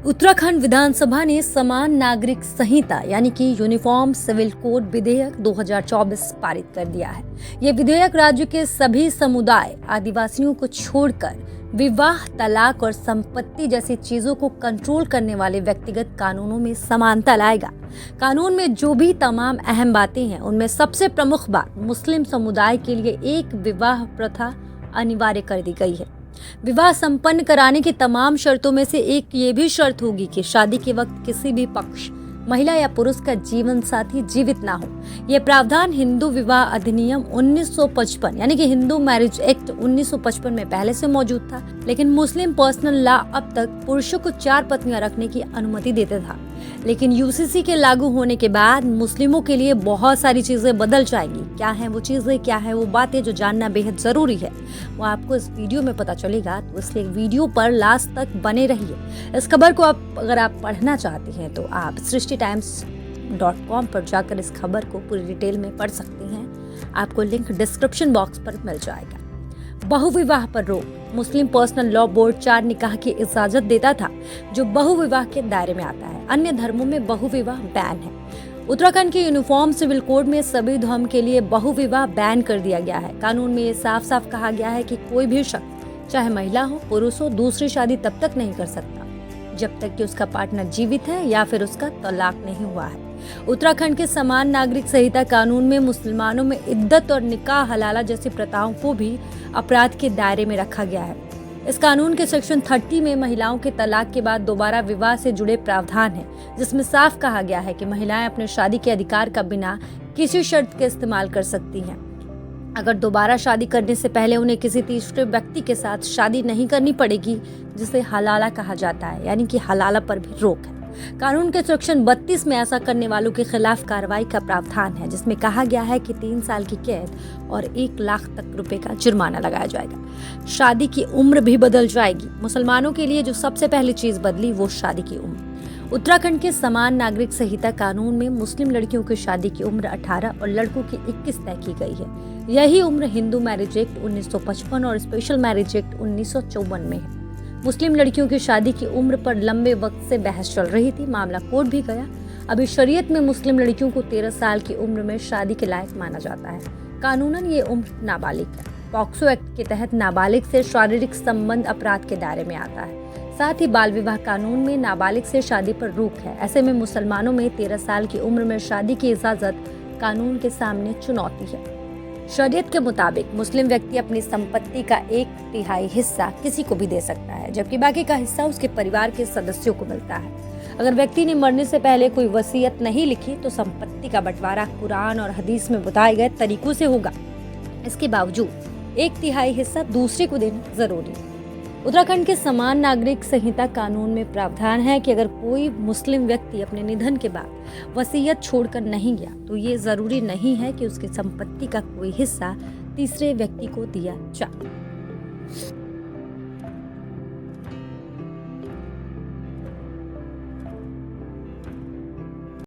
उत्तराखंड विधानसभा ने समान नागरिक संहिता यानी कि यूनिफॉर्म सिविल कोड विधेयक 2024 पारित कर दिया है। ये विधेयक राज्य के सभी समुदाय आदिवासियों को छोड़कर विवाह, तलाक और संपत्ति जैसी चीजों को कंट्रोल करने वाले व्यक्तिगत कानूनों में समानता लाएगा। कानून में जो भी तमाम अहम बातें हैं, उनमें सबसे प्रमुख बात मुस्लिम समुदाय के लिए एक विवाह प्रथा अनिवार्य कर दी गई है। विवाह संपन्न कराने की तमाम शर्तों में से एक ये भी शर्त होगी कि शादी के वक्त किसी भी पक्ष, महिला या पुरुष का जीवन साथी जीवित ना हो। ये प्रावधान हिंदू विवाह अधिनियम 1955 यानी कि हिंदू मैरिज एक्ट 1955 में पहले से मौजूद था, लेकिन मुस्लिम पर्सनल लॉ अब तक पुरुषों को 4 पत्नियां रखने की अनुमति देता था। लेकिन यूसीसी के लागू होने के बाद मुस्लिमों के लिए बहुत सारी चीजें बदल जाएंगी। क्या है वो चीजें, क्या है वो बातें जो जानना बेहद जरूरी है, वो आपको इस वीडियो में पता चलेगा। तो इसलिए वीडियो पर लास्ट तक बने रहिए। इस खबर को अगर आप पढ़ना चाहते हैं तो आप srishtimes.com पर जाकर इस खबर को पूरी डिटेल में पढ़ सकते हैं। आपको लिंक डिस्क्रिप्शन बॉक्स पर मिल जाएगा। बहुविवाह पर रोक। मुस्लिम पर्सनल लॉ बोर्ड 4 निकाह की इजाजत देता था, जो बहुविवाह के दायरे में आता है। अन्य धर्मों में बहुविवाह बैन है। उत्तराखंड के यूनिफॉर्म सिविल कोड में सभी धर्म के लिए बहुविवाह बैन कर दिया गया है। कानून में ये साफ साफ कहा गया है कि कोई भी शख्स, चाहे महिला हो पुरुष हो, दूसरी शादी तब तक नहीं कर सकता जब तक कि उसका पार्टनर जीवित है या फिर उसका तलाक नहीं हुआ है। उत्तराखंड के समान नागरिक संहिता कानून में मुसलमानों में इद्दत और निकाह हलाला जैसी प्रथाओं को भी अपराध के दायरे में रखा गया है। इस कानून के सेक्शन 30 में महिलाओं के तलाक के बाद दोबारा विवाह से जुड़े प्रावधान है, जिसमें साफ कहा गया है कि महिलाएं अपने शादी के अधिकार का बिना किसी शर्त के इस्तेमाल कर सकती हैं। अगर दोबारा शादी करने से पहले उन्हें किसी तीसरे व्यक्ति के साथ शादी नहीं करनी पड़ेगी, जिसे हलाला कहा जाता है, यानी कि हलाला पर भी रोक है। कानून के सेक्शन 32 में ऐसा करने वालों के खिलाफ कार्रवाई का प्रावधान है, जिसमें कहा गया है कि 3 साल की कैद और 1 लाख तक रुपए का जुर्माना लगाया जाएगा। शादी की उम्र भी बदल जाएगी। मुसलमानों के लिए जो सबसे पहली चीज बदली वो शादी की उम्र। उत्तराखंड के समान नागरिक संहिता कानून में मुस्लिम लड़कियों की शादी की उम्र 18 और लड़कों की 21 तय की गई है। यही उम्र हिंदू मैरिज एक्ट 1955 और स्पेशल मैरिज एक्ट 1954 में है। मुस्लिम लड़कियों की शादी की उम्र पर लंबे वक्त से बहस चल रही थी। मामला कोर्ट भी गया। अभी शरीयत में मुस्लिम लड़कियों को 13 साल की उम्र में शादी के लायक माना जाता है। कानूनन ये उम्र नाबालिग है। पॉक्सो एक्ट के तहत नाबालिग से शारीरिक संबंध अपराध के दायरे में आता है। साथ ही बाल विवाह कानून में नाबालिग से शादी पर रोक है। ऐसे में मुसलमानों में 13 साल की उम्र में शादी की इजाजत कानून के सामने चुनौती है। शरीयत के मुताबिक मुस्लिम व्यक्ति अपनी संपत्ति का 1/3 हिस्सा किसी को भी दे सकता है, जबकि बाकी का हिस्सा उसके परिवार के सदस्यों को मिलता है। अगर व्यक्ति ने मरने से पहले कोई वसीयत नहीं लिखी तो संपत्ति का बंटवारा कुरान और हदीस में बताए गए तरीकों से होगा। इसके बावजूद 1/3 हिस्सा दूसरे को देना जरूरी है। उत्तराखंड के समान नागरिक संहिता कानून में प्रावधान है कि अगर कोई मुस्लिम व्यक्ति अपने निधन के बाद वसीयत छोड़कर नहीं गया तो ये जरूरी नहीं है कि उसकी संपत्ति का कोई हिस्सा तीसरे व्यक्ति को दिया जाए।